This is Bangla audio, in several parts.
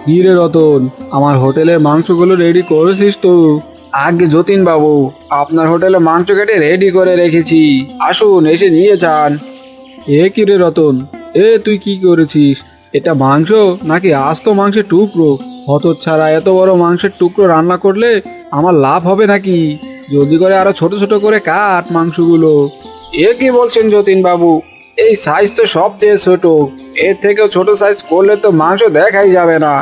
কি রে রতন, আমার হোটেলের মাংসগুলো রেডি করেছিস তো? আগে যতীন বাবু, আপনার হোটেলে মাংস কেটে রেডি করে রেখেছি, আসুন এসে নিয়ে যান। এ কি রে রতন, তুই কি করেছিস? এটা মাংস নাকি আস্ত মাংসের টুকরো? হতচ্ছাড়া, এত বড় মাংসের টুকরো রান্না করলে আমার লাভ হবে নাকি? জলদি করে আরো ছোট ছোট করে কাট মাংসগুলো। এ কি বলছেন যতীন বাবু, এই সাইজ তো সবচেয়ে ছোট, এর থেকেও ছোট সাইজ করলে তো মাংস দেখাই যাবে না।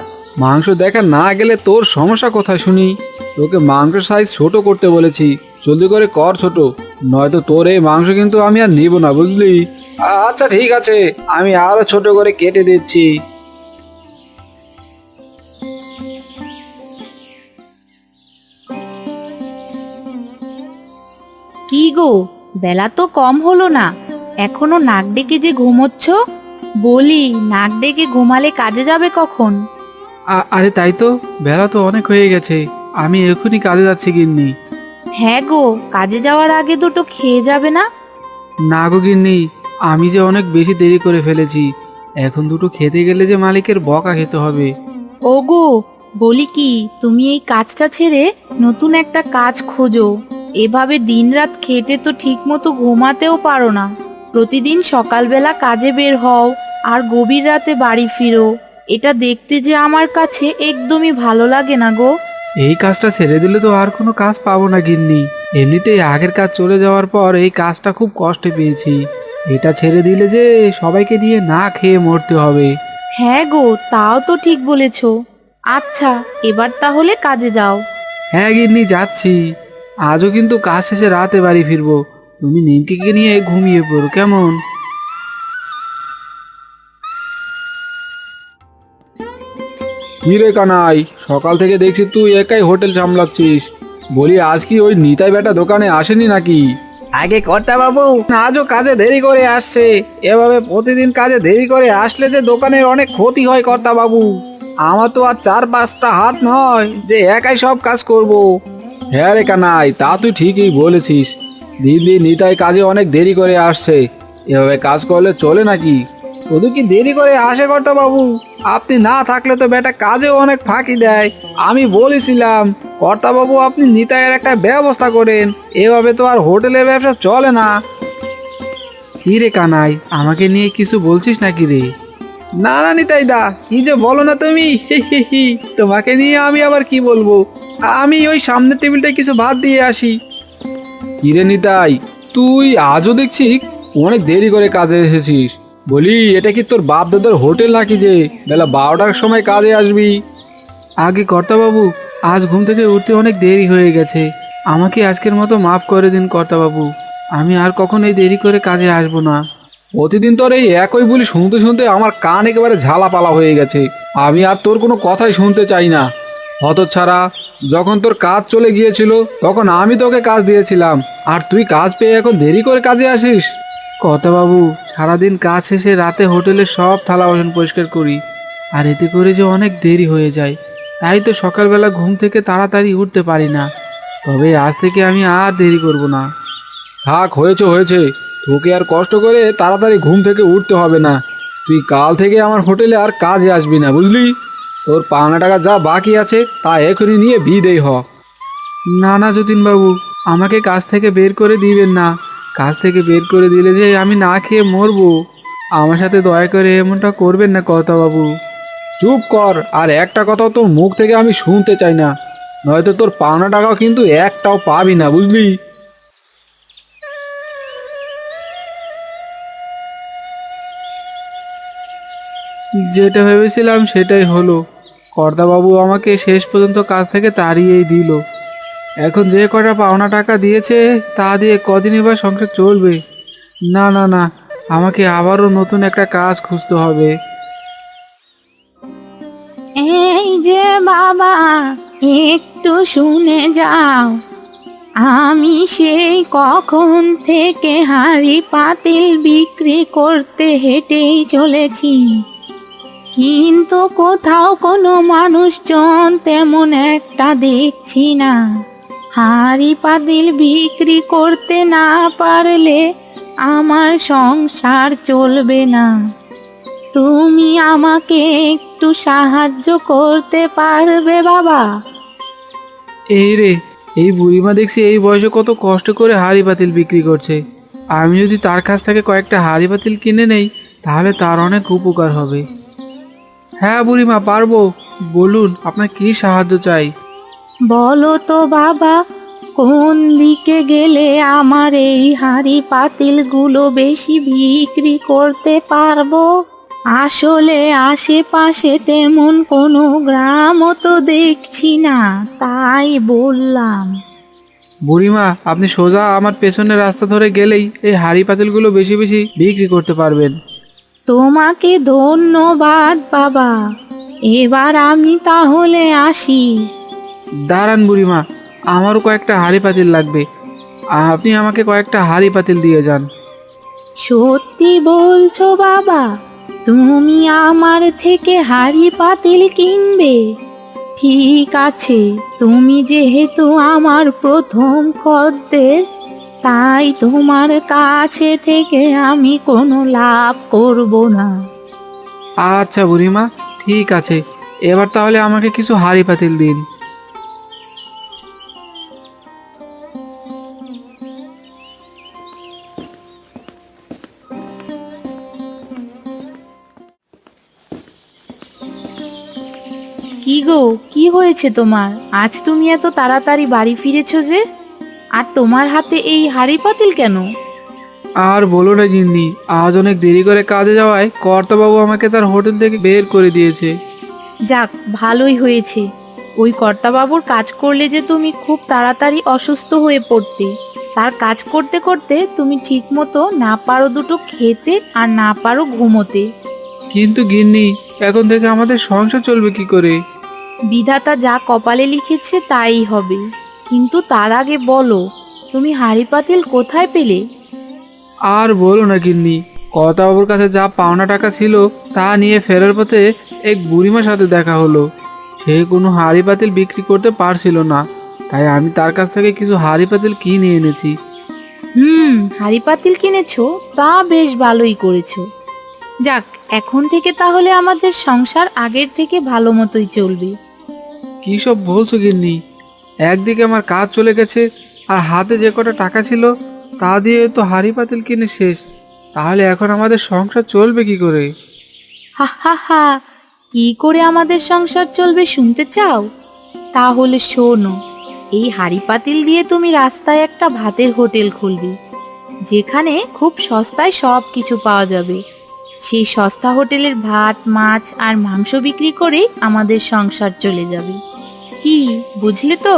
মাংস দেখা না গেলে তোর সমস্যা কোথায় শুনি? তোকে মাংস সাইজ ছোট করতে বলেছি, জলদি করে কর ছোট, নয়তো তোর এই মাংস কিন্তু আমি আর নিব না, বুঝলি? আচ্ছা ঠিক আছে, আমি আরো ছোট করে কেটে দিচ্ছি। কি গো, বেলা তো কম হলো না, এখনো নাক ডেকে যে ঘুমোচ্ছ? বলি, নাক ডেকে ঘুমালে কাজে যাবে কখন? আরে তাই তো, বেলা তো অনেক হয়ে গেছে, আমি এখনই কাজে যাচ্ছি গিন্নি। হ্যাঁ গো, কাজে যাওয়ার আগে দুটো খেয়ে যাবে না? না গো গিন্নি, আমি যে অনেক বেশি দেরি করে ফেলেছি, এখন দুটো খেতে গেলে যে মালিকের বকা খেতে হবে। ওগো, বলি কি, তুমি এই কাজটা ছেড়ে নতুন একটা কাজ খোঁজো। এভাবে দিনরাত খেটে তো ঠিক মতো ঘুমাতেও পারো না। প্রতিদিন সকালবেলা কাজে বের হও আর গভীর রাতে বাড়ি ফিরো। এটা দেখতে যে আমার কাছে একদমই ভালো লাগে না গো। এই কাজটা ছেড়ে দিলে তো আর কোনো কাজ পাবো না গিন্নি, এমনিতেই আগের কাজ চলে যাওয়ার পর এই কাজটা খুব কষ্টে পেয়েছি, এটা ছেড়ে দিলে যে সবাইকে নিয়ে না খেয়ে মরতে হবে। হ্যাঁ গো, তাও তো ঠিক বলেছো। আচ্ছা, এবার তাহলে কাজে যাও। হ্যাঁ গিন্নি, যাচ্ছি। আজও কিন্তু কাজ শেষে রাতে বাড়ি ফিরবো, তুমি নিমকিকে নিয়ে ঘুমিয়ে পড়ো কেমন? কি রে কানাই, সকাল থেকে দেখছি তুই একাই হোটেল সামলাচ্ছিস, বলি আজ কি ওই নিতাই বেটা দোকানে আসেনি নাকি? আগে কর্তা বাবু, আজও কাজে দেরি করে আসছে, এভাবে প্রতিদিন কাজে দেরি করে আসলে যে দোকানের অনেক ক্ষতি হয় কর্তা বাবু। আমার তো আর চার পাঁচটা হাত নয় যে একাই সব কাজ করব। হ্যাঁ রে কানাই, তা তুই ঠিকই বলেছিস, দিন দিন নিতাই কাজে অনেক দেরি করে আসছে, এভাবে কাজ করলে চলে নাকি? শুধু কি দেরি করে আসে কর্তা বাবু, আপনি না থাকলে তো বেটা কাজেও অনেক ফাঁকি দেয়। আমি বলেছিলাম কর্তা বাবু, আপনি নিতাইয়ের একটা ব্যবস্থা করেন, এভাবে তো আর হোটেলের ব্যবসা চলে না। কি রে কানাই, আমাকে নিয়ে কিছু বলছিস নাকি রে? না না নিতাই দা, কি যে বলো না তুমি, হি হি হি, তোমাকে নিয়ে আমি আবার কি বলবো, আমি ওই সামনের টেবিলটায় কিছু ভাত দিয়ে আসি। কিরে নিতাই, তুই আজও দেখছি অনেক দেরি করে কাজে এসেছিস, বলি এটা কি তোর বাপ দাদার হোটেল নাকি যে বেলা 12টার সময় কাজে আসবি? আগে কর্তাবাবু, আজ ঘুম থেকে উঠতে অনেক দেরি হয়ে গেছে, আমাকে আজকের মতো মাফ করে দিন কর্তাবাবু, আমি আর কখনো এই দেরি করে কাজে আসবো না। প্রতিদিন তোর এই একই বলি শুনতে শুনতে আমার কান একেবারে ঝালাপালা হয়ে গেছে, আমি আর তোর কোনো কথাই শুনতে চাই না। হতচ্ছাড়া, যখন তোর কাজ চলে গিয়েছিল তখন আমি তোকে কাজ দিয়েছিলাম, আর তুই কাজ পেয়ে এখন দেরি করে কাজে আসিস? বাবু, সারাদিন কাজ শেষে রাতে হোটেলে সব থালা বাসন পরিষ্কার করি, আর এতে করে যে অনেক দেরি হয়ে যায়, তাই তো সকালবেলা ঘুম থেকে তাড়াতাড়ি উঠতে পারি না। তবে আজ থেকে আমি আর দেরি করব না। থাক, হয়েছে হয়েছে, তোকে আর কষ্ট করে তাড়াতাড়ি ঘুম থেকে উঠতে হবে না, তুই কাল থেকে আমার হোটেলে আর কাজে আসবি না, বুঝলি? তোর পাওনা টাকা যা বাকি আছে তা এখনই নিয়ে বিদেয় হ। না না যতীন বাবু, আমাকে কাজ থেকে বের করে দিবেন না, কাজ থেকে বের করে দিলে যে আমি না খেয়ে মরবো, আমার সাথে দয়া করে এমনটা করবেন না বাবু। চুপ কর, আর একটা কথা তোর মুখ থেকে আমি শুনতে চাই না, নয়তো তোর পাওনা টাকাও কিন্তু একটাও পাবি না, বুঝলি? যেটা ভেবেছিলাম সেটাই হলো, কর্তাবাবু আমাকে শেষ পর্যন্ত কাজ থেকে তাড়িয়েই দিল, এখন যে কটা পাওনা টাকা দিয়েছে তা দিয়ে কদিনই বা সংসার চলবে। না না না, আমাকে আবারও নতুন একটা কাজ খুঁজতে হবে। এই যে বাবা, একটু শুনে যাও। আমি সেই কখন থেকে হাঁড়ি পাতিল বিক্রি করতে হেঁটেই চলেছি, কিন্তু কোথাও কোনো মানুষজন তেমন একটা দেখছি না। হাঁড়ি পাতিল বিক্রি করতে না পারলে আমার সংসার চলবে না। তুমি আমাকে একটু সাহায্য করতে পারবে বাবা? এই রে, এই বুড়িমা দেখছি এই বয়সে কত কষ্ট করে হাঁড়ি পাতিল বিক্রি করছে। আমি যদি তার কাছ থেকে কয়েকটা হাঁড়ি পাতিল কিনে নেই তাহলে তার অনেক উপকার হবে। হ্যাঁ বুড়িমা, পারবো। বলুন আপনার কি সাহায্য চাই। বলো তো বাবা, কোন দিকে গেলে আমার এই হাঁড়ি পাতিলগুলো বেশি বিক্রি করতে পারবো? আসলে আশেপাশে তেমন কোনো গ্রামও তো দেখছি না, তাই বললাম। বুড়িমা, আপনি সোজা আমার পেছনের রাস্তা ধরে গেলেই এই হাঁড়ি পাতিলগুলো বেশি বেশি বিক্রি করতে পারবেন। তোমাকে ধন্যবাদ বাবা, এবার আমি তাহলে আসি। দাঁড়ান বুড়িমা, আমারও কয়েকটা হাঁড়ি পাতিল লাগবে। আপনি আমাকে কয়েকটা হাঁড়ি পাতিল দিয়ে যান। সত্যি বলছো বাবা? তুমি আমার থেকে হাঁড়ি পাতিল কিনবে? ঠিক আছে, তুমি যেহেতু আমার প্রথম খদ্দের, তাই তোমার কাছে থেকে আমি কোনো লাভ করব না। আচ্ছা বুড়িমা, ঠিক আছে। এবার তাহলে আমাকে কিছু হাঁড়ি পাতিল দিন। কি গো, কি হয়েছে তোমার? আজ তুমি এত তাড়াতাড়ি বাড়ি ফিরেছো যে? আর তোমার হাতে এই হাঁড়ি পাতিল কেন? আর বলো না গিন্নি, আজ অনেক দেরি করে কাজে যাওয়ায় কর্তাবাবু আমাকে তার হোটেল থেকে বের করে দিয়েছে। যাক, ভালোই হয়েছে। ওই কর্তাবাবুর কাজ করলে যে তুমি খুব তাড়াতাড়ি অসুস্থ হয়ে পড়তে। তার কাজ করতে করতে তুমি ঠিক মতো না পারো দুটো খেতে আর না পারো ঘুমোতে। কিন্তু গিন্নি, এখন থেকে আমাদের সংসার চলবে কি করে? বিধাতা যা কপালে লিখেছে তাই হবে। কিন্তু তার আগে বলো, তুমি হাঁড়ি পাতিল কোথায় পেলে? আর বলো না গিন্নি, কর্তাবাবুর কাছে যা পাওনা টাকা ছিল তা নিয়ে ফেরার পথে এক বুড়িমার সাথে দেখা হলো। সে কোনো হাঁড়ি পাতিল বিক্রি করতে পারছিল না, তাই আমি তার কাছ থেকে কিছু হাঁড়ি পাতিল কিনে এনেছি। হাঁড়ি পাতিল কিনেছো, তা বেশ ভালোই করেছো। যাক, এখন থেকে তাহলে আমাদের সংসার আগের থেকে ভালো মতোই চলবে। কি সব বলছো গিন্নি? একদিকে আমার কাজ চলে গেছে, আর হাতে যে কটা টাকা ছিল তা দিয়ে তো হাঁড়ি পাতিল কিনে শেষ। তাহলে এখন আমাদের সংসার চলবে কি করে? হা হা হা, কি করে আমাদের সংসার চলবে শুনতে চাও? তাহলে শোনো, এই হাঁড়ি পাতিল দিয়ে তুমি রাস্তায় একটা ভাতের হোটেল খুলবে, যেখানে খুব সস্তায় সব কিছু পাওয়া যাবে। সেই সস্তা হোটেলের ভাত, মাছ আর মাংস বিক্রি করেই আমাদের সংসার চলে যাবে। কি, বুঝলে তো?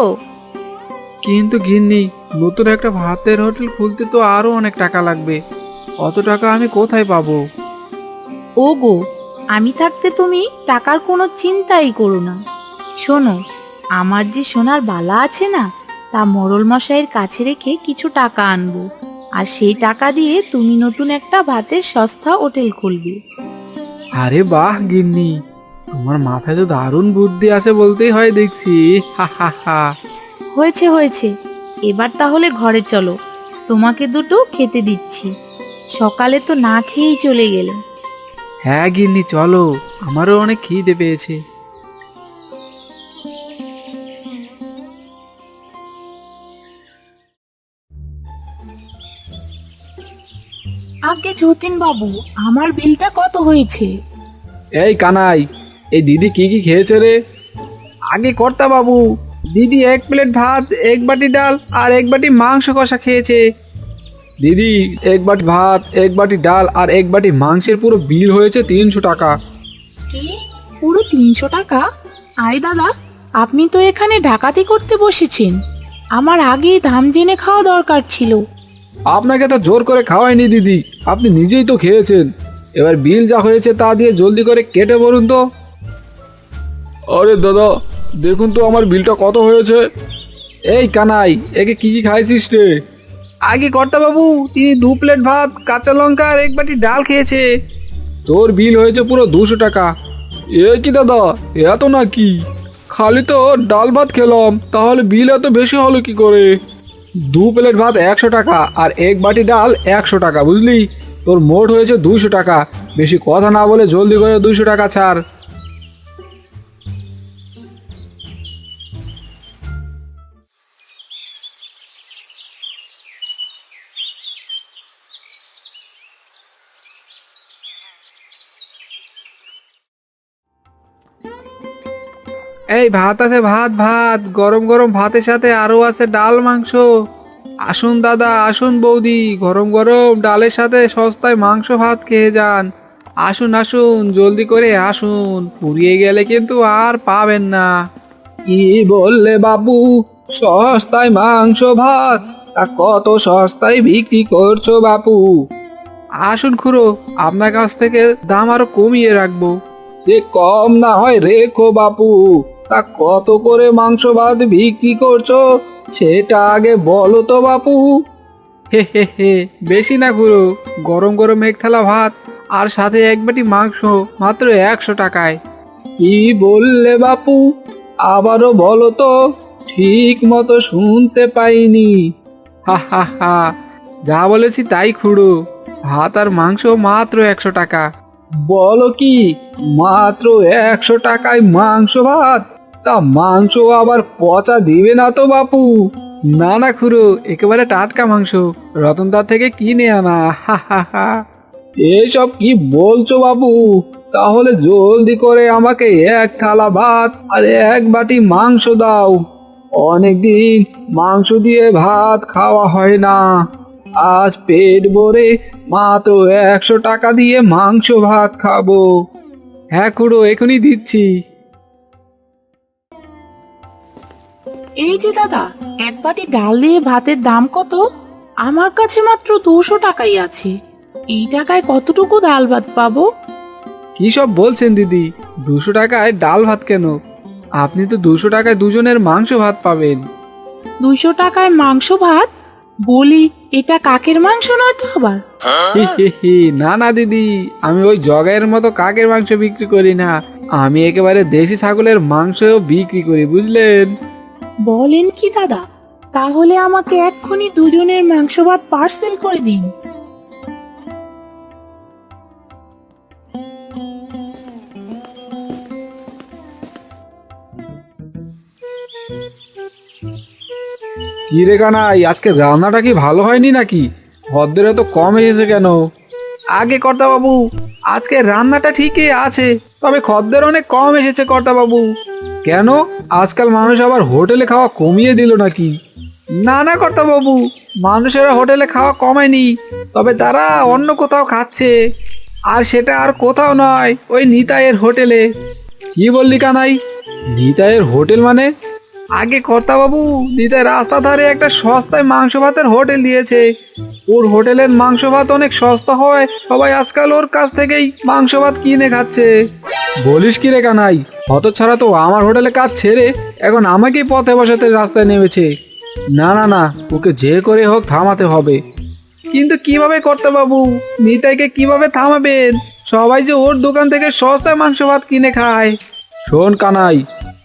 কিন্তু গিন্নি, নতুন একটা ভাতের হোটেল খুলতে তো আরো অনেক টাকা লাগবে। অত টাকা আমি কোথায় পাবো? ওগো, আমি থাকতে তুমি টাকার কোনো চিন্তাই করো না। শোনো, আমার যে সোনার বালা আছে না, তা মোড়ল মশাইয়ের কাছে রেখে কিছু টাকা আনবো, আর সেই টাকা দিয়ে তুমি নতুন একটা ভাতের সস্তা হোটেল খুলবে। আরে বাহ গিন্নি, তোমার মাথায় তো দারুণ বুদ্ধি আছে বলতেই হয় দেখছি। হা হা হা। হয়েছে হয়েছে, এবার তাহলে ঘরে চলো, তোমাকে দুটো খেতে দিচ্ছি। সকালে তো না খেয়েই চলে গেলে। হ্যাঁ গিন্নি, চলো, আমারও অনেক খিদে পেয়েছে। আগে যতীন বাবু, আমার বিলটা কত হয়েছে? এই কানাই, এই দিদি কি কি খেয়েছে রে? আগে কর্তা বাবু, দিদি 1 প্লেট ভাত, 1 বাটি ডাল আর 1 বাটি মাংস কষা খেয়েছে। দিদি, 1 বাটি ভাত, 1 বাটি ডাল আর 1 বাটি মাংসের পুরো বিল হয়েছে 300 টাকা। কি, পুরো 300 টাকা? আরে দাদা, আপনি তো এখানে ডাকাতি করতে বসেছেন। আমার আগেই দাম জেনে খাওয়া দরকার ছিল। আপনাকে তো জোর করে খাওয়াইনি দিদি, আপনি নিজেই তো খেয়েছেন। এবার বিল যা হয়েছে তা দিয়ে জলদি করে কেটে বলুন তো। আরে দাদা, দেখুন তো আমার বিলটা কত হয়েছে। এই কানাই, একে কি কি খাইছিস রে? আগে কর্তা বাবু, তিনি 2 প্লেট ভাত, কাঁচা লঙ্কা আর 1 বাটি ডাল খেয়েছে। তোর বিল হয়েছে পুরো 200 টাকা। এ কি দাদা, এত নাকি? খালি তো ডাল ভাত খেলাম, তাহলে বিল এত বেশি হলো কি করে? 2 প্লেট ভাত 100 টাকা আর 1 বাটি ডাল 100 টাকা, বুঝলি? তোর মোট হয়েছে 200 টাকা। বেশি কথা না বলে জলদি করে 200 টাকা ছাড়। এই ভাত আছে, ভাত ভাত, গরম গরম ভাতের সাথে আরো আছে ডাল মাংস। আসুন দাদা, আসুন বৌদি, গরম গরম ডালের সাথে সস্তায় মাংস ভাত খেয়ে যান। আসুন আসুন, জলদি করে আসুন, ফুরিয়ে গেলে কিন্তু আর পাবেন না। কি বললে বাবু, সস্তায় মাংস ভাত? তা কত সস্তায় বিক্রি করছো বাপু? আসুন খুড়ো, আপনার কাছ থেকে দাম আরো কমিয়ে রাখবো। সে কম না হয় রেখো বাপু, তা কত করে মাংস ভাত বিক্রি করছো সেটা আগে বলো তো বাপু। হে হে হে, বেশি না খুড়ো, গরম গরম এক থালা ভাত আর সাথে এক বাটি মাংস মাত্র 100 টাকায়। কি বললে বাপু, আবারও বলো তো, ঠিক মতো শুনতে পাইনি। হা হা হা, যা বলেছি তাই খুড়ো, ভাত আর মাংস মাত্র 100 টাকা। বলো কি, মাত্র 100 টাকায় মাংস ভাত? তা মাংস আবার পচা দিবে না তো বাপু? না না খুড়ো, একেবারে টাটকা মাংস, রতনদার থেকে কিনে আনা। হা হা হা, এসব কি বলছো বাবু? তাহলে জলদি করে আমাকে এক থালা ভাত আর এক বাটি মাংস দাও। অনেকদিন মাংস দিয়ে ভাত খাওয়া হয় না, আজ পেট ভরে মাত্র 100 টাকা দিয়ে মাংস ভাত খাবো। হ্যাঁ খুড়ো, এখনই দিচ্ছি। এই যে দাদা, এক বাটি ডাল দিয়ে ভাতের দাম কত? আমার কাছে মাত্র 200 টাকাই আছে। এই টাকায় কতটুকু ডাল ভাত পাবো? কি সব বলছেন দিদি, 200 টাকায় ডাল ভাত কেন? আপনি তো 200 টাকায় দুজনের মাংস ভাত পাবেন। 200 টাকায় মাংস ভাত? বলি, এটা কাকের মাংস নয় তো আবার? হি হি হি, না না দিদি, আমি ওই জগাইয়ের মতো কাকের মাংস বিক্রি করি না, আমি একেবারে দেশি ছাগলের মাংস বিক্রি করি, বুঝলেন? বলেন কি দাদা? তাহলে আমাকে এক্ষুনি দুজনের মাংস ভাত পার্সেল করে দিন। কি রে কানাই, আজকে রান্নাটা কি ভালো হয়নি নাকি? খদ্দের তো কম এসেছে কেন? আগে কর্তা বাবু, আজকে রান্নাটা ঠিকই আছে, তবে খদ্দের অনেক কম এসেছে কর্তা বাবু। কেন, আজকাল মানুষ আবার হোটেলে খাওয়া কমিয়ে দিল নাকি? না না কর্তা বাবু, মানুষেরা হোটেলে খাওয়া কমায়নি, তবে তারা অন্য কোথাও খাচ্ছে, আর সেটা আর কোথাও নয়, ওই নিতাইয়ের হোটেলে। কি বললি কানাই, নিতাইয়ের হোটেল মানে? আগে কর্তা বাবু, নিতাই রাস্তা ধারে একটা সস্তায় মাংস ভাতের হোটেল দিয়েছে। ওর হোটেলের মাংস ভাত অনেক সস্তা হয়, সবাই আজকাল ওর কাছ থেকেই মাংস ভাত কিনে খাচ্ছে। বলিস কি রে কানাই, হতচ্ছাড়া তো আমার হোটেলে কাজ ছেড়ে এখন আমাকেই পথে বসাতে রাস্তায় নেমেছে। না না না, ওকে যে করে হোক থামাতে হবে। কিন্তু কিভাবে করতে বাবু, নিতাইকে কিভাবে থামাবেন? সবাই যে ওর দোকান থেকে সস্তায় মাংস ভাত কিনে খায়। শোন কানাই,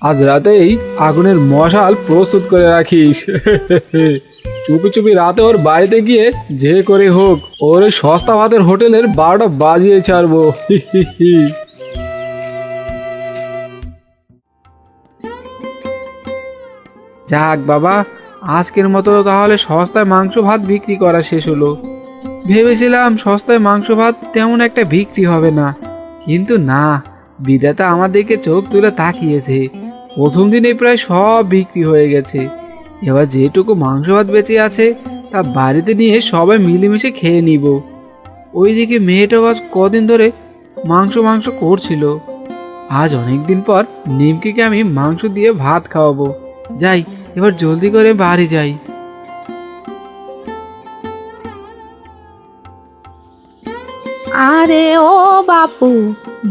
আজ রাতেই আগুনের মশাল প্রস্তুত করে রাখিস। চুপি চুপি রাতে ওর বাড়িতে গিয়ে যে করে হোক ওর ওই সস্তা ভাতের হোটেলের 12টা বাজিয়ে ছাড়বো। যাক বাবা, আজকের মতো তাহলে সস্তায় মাংস ভাত বিক্রি করা শেষ হলো। ভেবেছিলাম সস্তায় মাংস ভাত তেমন একটা বিক্রি হবে না, কিন্তু না, বিধাতা আমার দিকে চোখ তুলে তাকিয়েছে। প্রথম দিনে প্রায় সব বিক্রি হয়ে গেছে। এবার যেটুকু মাংস ভাত বেঁচে আছে তা বাড়িতে নিয়ে সবাই মিলেমিশে খেয়ে নিব। ওইদিকে মেয়েটাও আজ কদিন ধরে মাংস মাংস করছিল। আজ অনেকদিন পর নিমকিকে আমি মাংস দিয়ে ভাত খাওয়াবো। যাই, এবার জলদি করে বাড়ি যাই। আরে ও বাপু,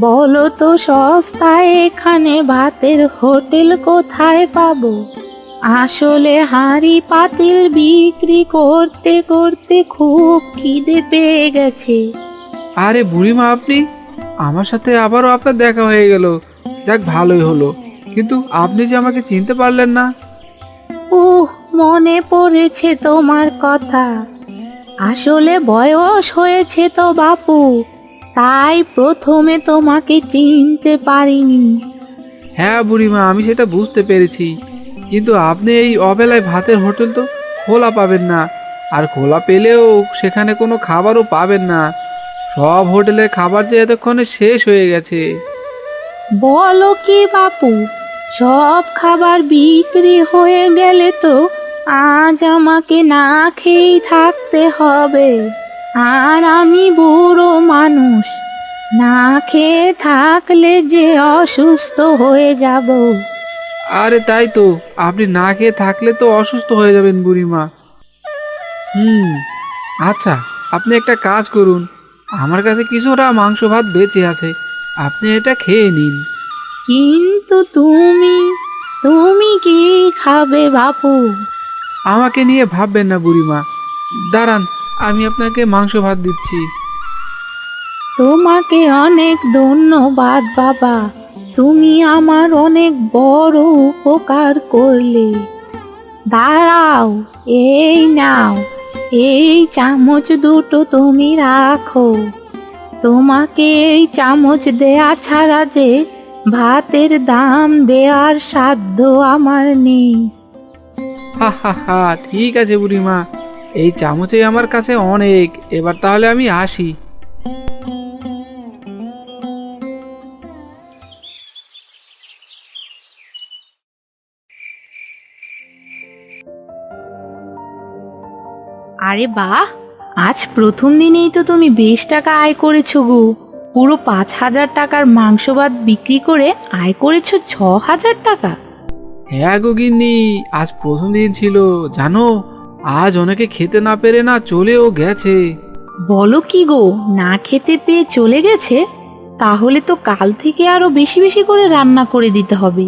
বলো তো সস্তায় এখানে ভাতের হোটেল কোথায় পাবো? আসলে হাঁড়ি পাতিল বিক্রি করতে করতে খুব খিদে পেয়ে গেছে। আরে বুড়িমা, আপনি? আমার সাথে আবারও আপনার দেখা হয়ে গেল, যাক ভালোই হলো। কিন্তু আপনি যে আমাকে চিনতে পারলেন না। মনে পড়েছে তোমার কথা। আসলে বয়স হয়েছে তো বাপু, তাই প্রথমে তোমাকে চিনতে পারিনি। হ্যাঁ বুড়িমা, আমি সেটা বুঝতে পেরেছি, কিন্তু আপনি এই অবেলায় ভাতের হোটেল তো খোলা পাবেন না, আর খোলা পেলেও সেখানে কোনো খাবারও পাবেন না। সব হোটেলের খাবার যে এতক্ষণে শেষ হয়ে গেছে। বলো কি বাপু, সব খাবার বিক্রি হয়ে গেলে তো আজ আমাকে না খেয়েই থাকতে হবে। আর আমি বুড়ো মানুষ, না খেয়ে থাকলে যে অসুস্থ হয়ে যাব। আরে তাই তো, আপনি না খেয়ে থাকলে তো অসুস্থ হয়ে যাবেন বুড়িমা। আচ্ছা, আপনি একটা কাজ করুন, আমার কাছে কিছুটা মাংস ভাত বেঁচে আছে, আপনি এটা খেয়ে নিন। কিন্তু তুমি তুমি কি খাবে বাপু? আমাকে নিয়ে ভাববেন না বুড়িমা, দাঁড়ান, আমি আপনাকে মাংস ভাত দিচ্ছি। তোমাকে অনেক ধন্যবাদ বাবা, তুমি আমার অনেক বড় উপকার করলে। দাঁড়াও, এই নাও, এই চামচ দুটো তুমি রাখো। তোমাকে এই চামচ দেয়া ছাড়া যে ভাতের দাম দেওয়ার সাধ্য আমার নেই। হা হা হা, ঠিক আছে বুড়িমা, এই চামচে আমার কাছে অনেক, এবার তাহলে আমি আসি। আরে বাহ, আজ প্রথম দিনেই তো তুমি বেশ টাকা আয় করেছো গো। পুরো 5,000 টাকার মাংস ভাত বিক্রি করে আয় করেছো 6,000 টাকা। হ্যাঁ গো গিন্নি, আজ প্রথম দিন ছিল জানো, আজ অনেকে খেতে না পেরে না চলেও গেছে। বলো কি গো, না খেতে পেয়ে চলে গেছে? তাহলে তো কাল থেকে আরো বেশি বেশি করে রান্না করে দিতে হবে।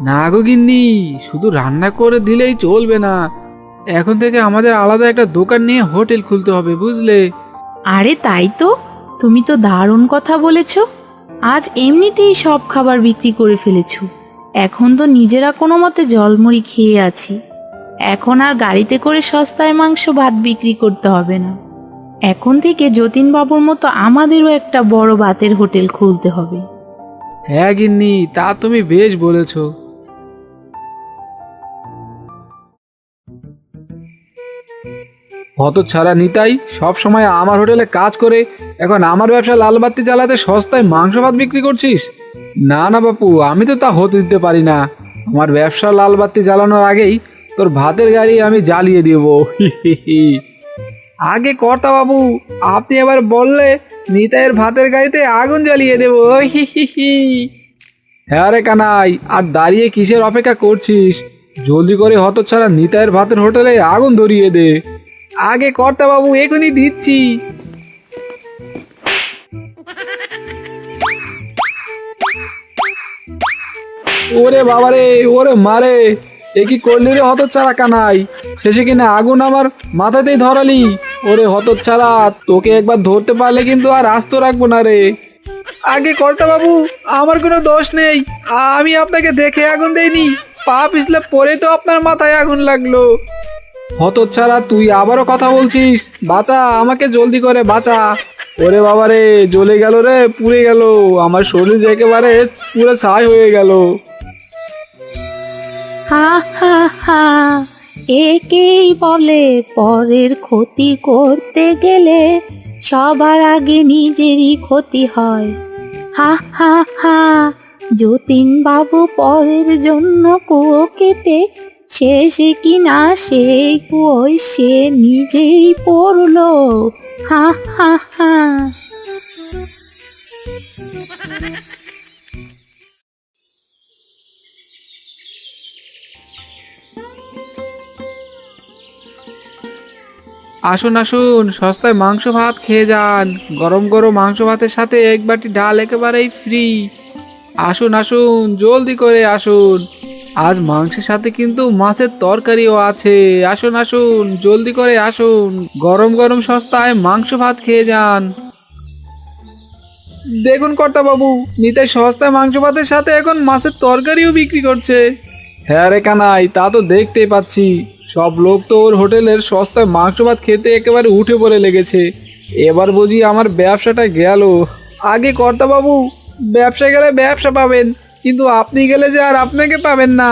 না গো গিন্নি, শুধু রান্না করে দিলেই চলবে না, এখন থেকে আমাদের আলাদা একটা দোকান নিয়ে হোটেল খুলতে হবে, বুঝলে? আরে তাই তো, তুমি তো দারুণ কথা বলেছো। আজ এমনিতেই সব খাবার বিক্রি করে ফেলেছো, এখন তো নিজেরা কোনো মতে জলমুড়ি খেয়ে আছি। এখন আর গাড়িতে করে সস্তায় মাংস ভাত বিক্রি করতে হবে না। এখন থেকে যতীন বাবুর মতো আমাদেরও একটা বড় ভাতের হোটেল খুলতে হবে। হ্যাঁ গিন্নি, তা তুমি বেশ বলেছ। হতচ্ছাড়া নিতাই সব সময় আমার হোটেলে কাজ করে এখন আমার ব্যবসা লালবাতি জ্বালাতে সস্তায় মাংস ভাত বিক্রি করছিস? না না বাপু, আমি তো তা হতে দিতে পারি না। আমার ব্যবসা লালবাতি জ্বালানোর আগেই তোর ভাতের গাড়ি আমি জ্বালিয়ে দেব। আগে কর্তা বাবু, আপনি এবার বললে নিতাইয়ের ভাতের গাড়িতে আগুন জ্বালিয়ে দেব। হ্যাঁ রে কানাই, আর দাঁড়িয়ে কিসের অপেক্ষা করছিস? জলদি করে হতচ্ছাড়া নিতাইয়ের ভাতের হোটেলে আগুন ধরিয়ে দে। আগে কর্তা বাবু, এখনই দিচ্ছি। ওরে বাবারে, ওরে মারে, এ কি করলি রে হতচ্ছাড়া কানাই? শেষে কিনা আগুন আমার মাথাতেই ধরালি। ওরে হতচ্ছাড়া, তোকে একবার ধরতে পারলে কিন্তু আর আস্ত রাখবো না রে। আগে কর্তা বাবু, আমার কোনো দোষ নেই, আমি আপনাকে দেখে আগুন দেইনি, পা পিছলে পরে তো আপনার মাথায় আগুন লাগলো। হতচ্ছাড়া, তুই আবারও কথা বলছিস? বাঁচা, আমাকে জলদি করে বাঁচা। ওরে বাবারে, জ্বলে গেল রে, পুড়ে গেল, আমার শরীর একেবারে পুরো ছাই হয়ে গেল। হা হা হা, একেই বলে পরের ক্ষতি করতে গেলে সবার আগে নিজেরই ক্ষতি হয়। হা হা হা, যতীন বাবু পরের জন্য কুয়ো কেটে শেষে কিনা সেই কুয়োয় সে নিজেই পড়লো। হা হা হা। আসুন আসুন, সস্তায় মাংস ভাত খেয়ে যান, গরম গরম মাংস ভাতের সাথে এক বাটি ডাল একেবারেই ফ্রি। আসুন আসুন, জলদি করে আসুন, আজ মাংসের সাথে কিন্তু মাছের তরকারিও আছে। আসুন আসুন, জলদি করে আসুন, গরম গরম সস্তায় মাংস ভাত খেয়ে যান। দেখুন কর্তা বাবু, নিতাই সস্তায় মাংস ভাতের সাথে এখন মাছের তরকারিও বিক্রি করছে। হ্যাঁ রে কানাই, তা তো দেখতেই পাচ্ছি, সব লোক তো ওর হোটেলের সস্তায় মাংস ভাত খেতে একেবারে উঠে পড়ে লেগেছে। এবার বুঝি আমার ব্যবসাটা গেল। আগে কর্তা বাবু, ব্যবসা গেলে ব্যবসা পাবেন, কিন্তু আপনি গেলে যে আর আপনাকে পাবেন না।